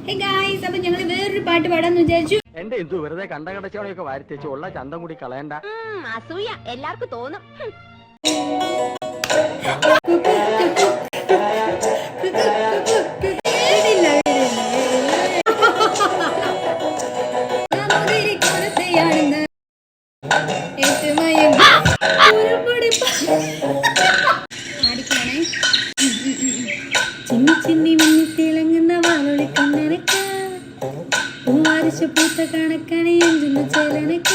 Hey guys, അപ്പൊ ഞങ്ങൾ വേറൊരു പാട്ട് പാടാന്ന് വിചാരിച്ചു. എന്റെ എന്തു വെറുതെ കണ്ട കടച്ചവണയൊക്കെ വാരിത്തേച്ച് ഉള്ള ചന്തം കൂടി കളയണ്ട. അസൂയ എല്ലാവർക്കും തോന്നും. ചിന്നി ചിന്നി മിന്നി തിളങ്ങുന്ന വാളൊളി കണ്ണനക്ക പൂത്ത കണക്കണി എന്തുന്ന ചേലനക്ക